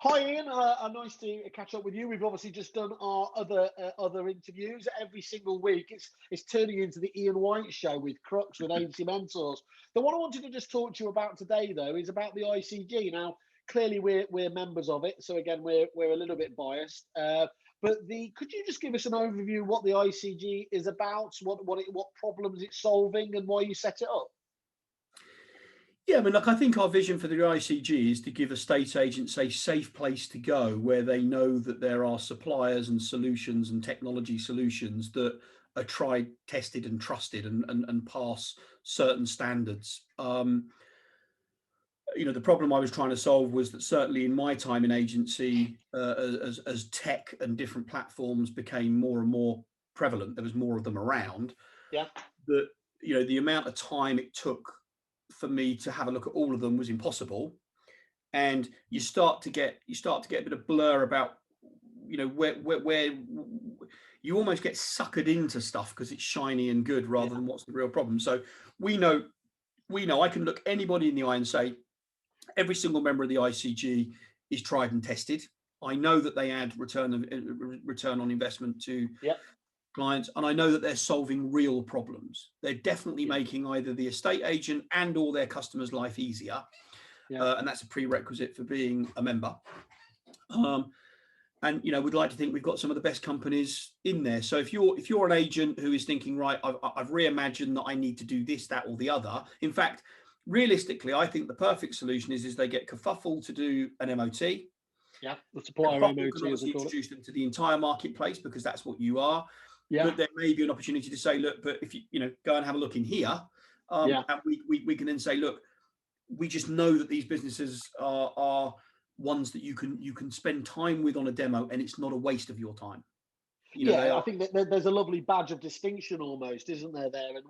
Hi Ian, nice to catch up with you. We've obviously just done our other interviews. Every single week, it's turning into the Ian White show with Crux with Agency Mentors. The one I wanted to just talk to you about today, though, is about the ICG. Now, clearly we're members of it, so again we're a little bit biased. But could you just give us an overview what the ICG is about, what problems it's solving, and why you set it up? Yeah, I mean, look, I think our vision for the ICG is to give estate agents a safe place to go where they know that there are suppliers and solutions and technology solutions that are tried, tested and trusted and pass certain standards. The problem I was trying to solve was that certainly in my time in agency, as tech and different platforms became more and more prevalent, there was more of them around. Yeah. That, the amount of time it took for me to have a look at all of them was impossible, and you start to get a bit of blur about where you almost get suckered into stuff because it's shiny and good rather than what's the real problem. So we know I can look anybody in the eye and say every single member of the ICG is tried and tested. I know that they add return on investment to clients, and I know that they're solving real problems. They're definitely making either the estate agent and or their customers' life easier, and that's a prerequisite for being a member. And we'd like to think we've got some of the best companies in there. So if you're an agent who is thinking, right, I've reimagined that I need to do this, that, or the other. In fact, realistically, I think the perfect solution is they get Kerfuffle to do an MOT. Yeah, the supplier MOT, can obviously introduce them to the entire marketplace because that's what you are. Yeah. But there may be an opportunity to say, look, but if you go and have a look in here, and we can then say, look, we just know that these businesses are ones that you can spend time with on a demo, and it's not a waste of your time. I think that there's a lovely badge of distinction almost, isn't there, there? And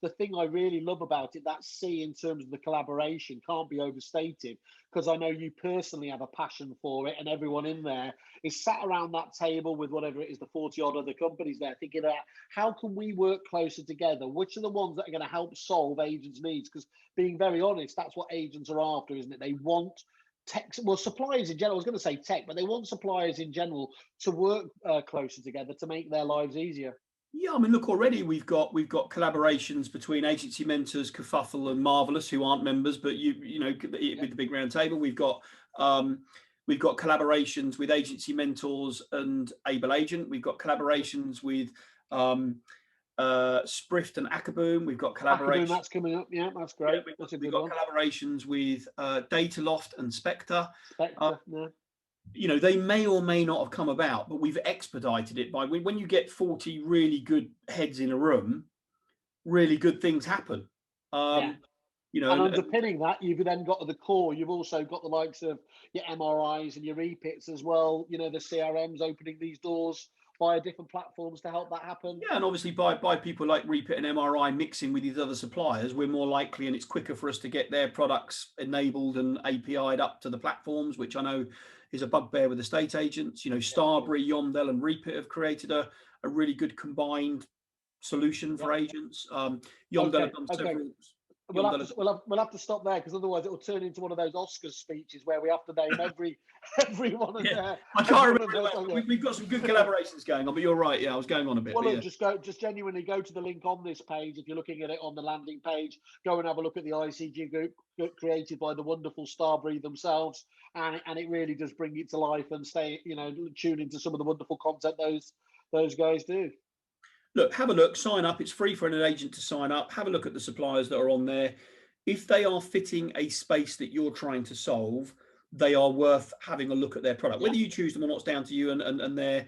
the thing I really love about it, that C in terms of the collaboration can't be overstated, because I know you personally have a passion for it, and everyone in there is sat around that table with whatever it is, the 40 odd other companies there, thinking about how can we work closer together? Which are the ones that are going to help solve agents' needs? Because being very honest, that's what agents are after, isn't it? They want tech, well, suppliers in general, I was going to say tech, but they want suppliers in general to work closer together to make their lives easier. Yeah, I mean, look, already we've got collaborations between Agency Mentors, Kerfuffle, and Marvelous, who aren't members, but with the big round table, we've got collaborations with Agency Mentors and Able Agent. We've got collaborations with Sprift and Akaboom. We've got collaborations. Akaboom, that's coming up. Yeah, that's great. We've got collaborations with Dataloft and Spectre. They may or may not have come about, but we've expedited it by when you get 40 really good heads in a room, really good things happen. And underpinning that, you've then got at the core, you've also got the likes of your MRIs and your EPITs as well, the CRMs opening these doors via different platforms to help that happen. Yeah, and obviously by people like Repit and MRI mixing with these other suppliers, we're more likely, and it's quicker for us to get their products enabled and API'd up to the platforms, which I know is a bugbear with estate agents. Starbury, Yondell and Repit have created a really good combined solution for agents. Yondell have done several. We'll have to stop there, because otherwise it will turn into one of those Oscars speeches where we have to name every one of their. I can't remember. We've got some good collaborations going on, but you're right. Yeah, I was going on a bit. Well, look, just genuinely go to the link on this page. If you're looking at it on the landing page, go and have a look at the ICG group created by the wonderful Starbury themselves, and it really does bring it to life and tune into some of the wonderful content those guys do. Look, have a look, sign up. It's free for an agent to sign up. Have a look at the suppliers that are on there. If they are fitting a space that you're trying to solve, they are worth having a look at their product. Whether you choose them or not, it's down to you and their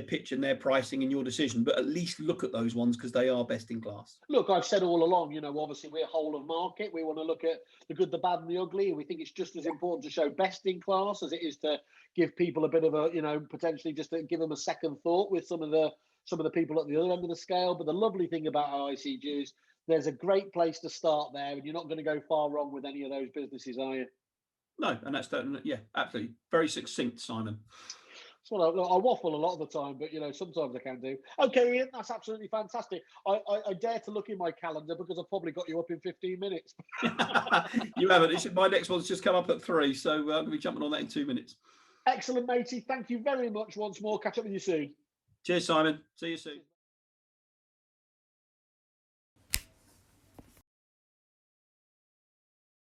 pitch and their pricing and your decision. But at least look at those ones, because they are best in class. Look, I've said all along, obviously we're whole of market. We want to look at the good, the bad and the ugly. We think it's just as important to show best in class as it is to give people a bit of a, potentially just to give them a second thought with some of the people at the other end of the scale. But the lovely thing about ICG is there's a great place to start there, and you're not going to go far wrong with any of those businesses, are you? No, and that's absolutely very succinct, Simon. So I waffle a lot of the time, but sometimes I can do. Okay, Ian, that's absolutely fantastic. I dare to look in my calendar, because I've probably got you up in 15 minutes. You haven't. My next one's just come up at 3, so I'll be jumping on that in 2 minutes. Excellent, matey. Thank you very much once more. Catch up with you soon. Cheers, Simon. See you soon.